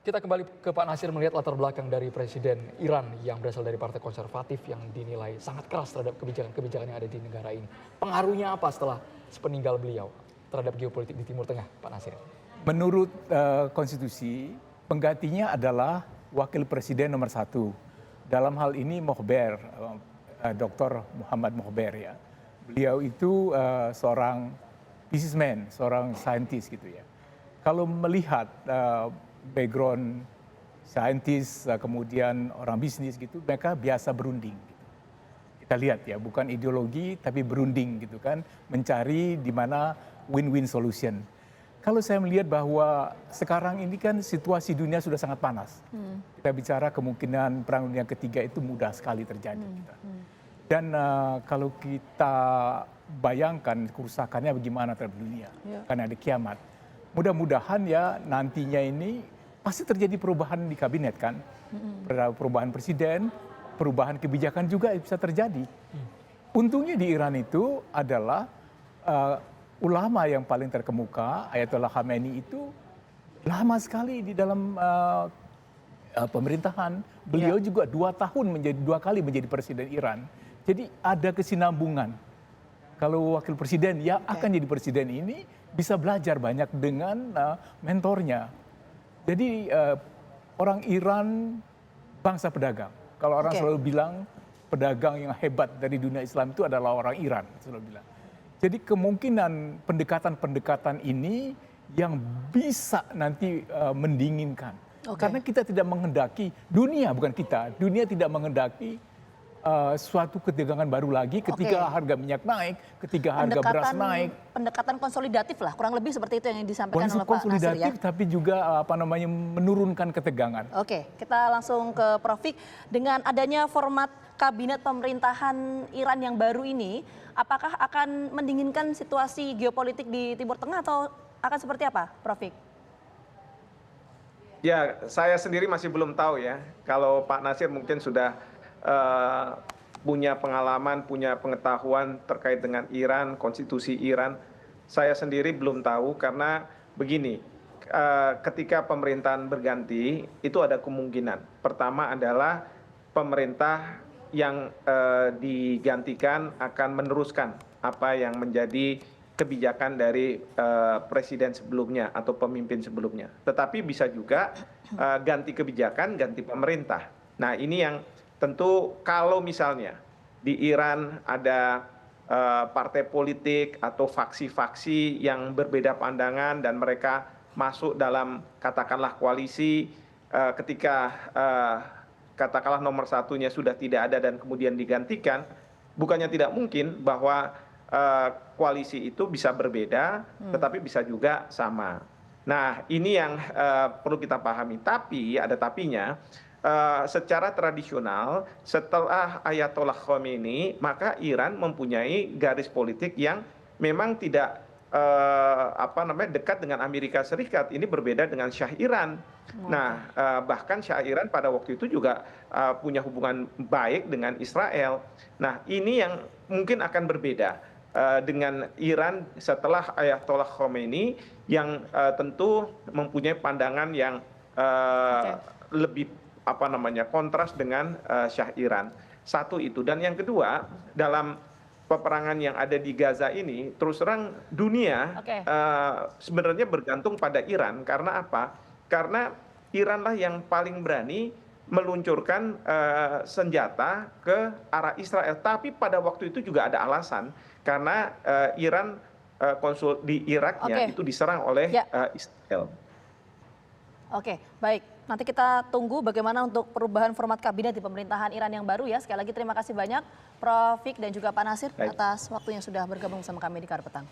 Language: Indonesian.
Kita kembali ke Pak Nasir melihat latar belakang dari Presiden Iran yang berasal dari Partai Konservatif yang dinilai sangat keras terhadap kebijakan-kebijakan yang ada di negara ini. Pengaruhnya apa setelah sepeninggal beliau terhadap geopolitik di Timur Tengah, Pak Nasir? Menurut konstitusi, penggantinya adalah wakil presiden nomor 1. Dalam hal ini Mohber, Dr. Muhammad Mohber ya. Beliau itu seorang businessman, seorang saintis gitu ya. Kalau melihat background saintis, kemudian orang bisnis gitu, mereka biasa berunding. Gitu. Kita lihat ya, bukan ideologi tapi berunding gitu kan, mencari di mana win-win solution. Kalau saya melihat bahwa sekarang ini kan situasi dunia sudah sangat panas. Kita bicara kemungkinan perang dunia ketiga itu mudah sekali terjadi. Dan kalau kita bayangkan kerusakannya bagaimana terhadap dunia, karena ada kiamat. Mudah-mudahan ya nantinya ini pasti terjadi perubahan di kabinet kan, perubahan presiden, perubahan kebijakan juga bisa terjadi. Untungnya di Iran itu adalah ulama yang paling terkemuka, Ayatollah Khamenei itu lama sekali di dalam pemerintahan. Beliau juga 2 kali menjadi presiden Iran. Jadi ada kesinambungan. Kalau wakil presiden ya akan jadi presiden ini bisa belajar banyak dengan mentornya. Jadi orang Iran bangsa pedagang. Kalau orang selalu bilang pedagang yang hebat dari dunia Islam itu adalah orang Iran, selalu bilang. Jadi kemungkinan pendekatan-pendekatan ini yang bisa nanti mendinginkan. Karena kita tidak menghendaki, dunia bukan kita, dunia tidak menghendaki suatu ketegangan baru lagi ketika harga minyak naik, ketika harga beras naik. Pendekatan konsolidatif lah, kurang lebih seperti itu yang disampaikan oleh Pak Nasir ya. Konsolidatif tapi juga menurunkan ketegangan. Oke, kita langsung ke Prof. Fik. Dengan adanya format kabinet pemerintahan Iran yang baru ini, apakah akan mendinginkan situasi geopolitik di Timur Tengah atau akan seperti apa, Prof. Fik? Ya, saya sendiri masih belum tahu ya. Kalau Pak Nasir mungkin sudah punya pengalaman, punya pengetahuan terkait dengan Iran, konstitusi Iran. Saya sendiri belum tahu karena begini, ketika pemerintahan berganti itu ada kemungkinan. Pertama adalah pemerintah yang digantikan akan meneruskan apa yang menjadi kebijakan dari presiden sebelumnya atau pemimpin sebelumnya. Tetapi bisa juga ganti kebijakan, ganti pemerintah. Nah ini yang tentu kalau misalnya di Iran ada partai politik atau faksi-faksi yang berbeda pandangan dan mereka masuk dalam katakanlah koalisi ketika katakanlah nomor satunya sudah tidak ada dan kemudian digantikan, bukannya tidak mungkin bahwa koalisi itu bisa berbeda tetapi bisa juga sama. Nah ini yang perlu kita pahami, tapi ada tapinya. Secara tradisional setelah Ayatollah Khamenei maka Iran mempunyai garis politik yang memang tidak dekat dengan Amerika Serikat. Ini berbeda dengan Syah Iran. Nah bahkan Syah Iran pada waktu itu juga punya hubungan baik dengan Israel. Nah ini yang mungkin akan berbeda dengan Iran setelah Ayatollah Khamenei yang tentu mempunyai pandangan yang lebih kontras dengan Syah Iran. Satu itu. Dan yang kedua, dalam peperangan yang ada di Gaza ini, terus terang dunia sebenarnya bergantung pada Iran. Karena apa? Karena Iranlah yang paling berani meluncurkan senjata ke arah Israel. Tapi pada waktu itu juga ada alasan. Karena Iran konsul di Iraknya itu diserang oleh Israel. Oke, baik. Nanti kita tunggu bagaimana untuk perubahan format kabinet di pemerintahan Iran yang baru ya. Sekali lagi terima kasih banyak Prof. Fik dan juga Pak Nasir atas waktunya sudah bergabung sama kami di KAR Petang.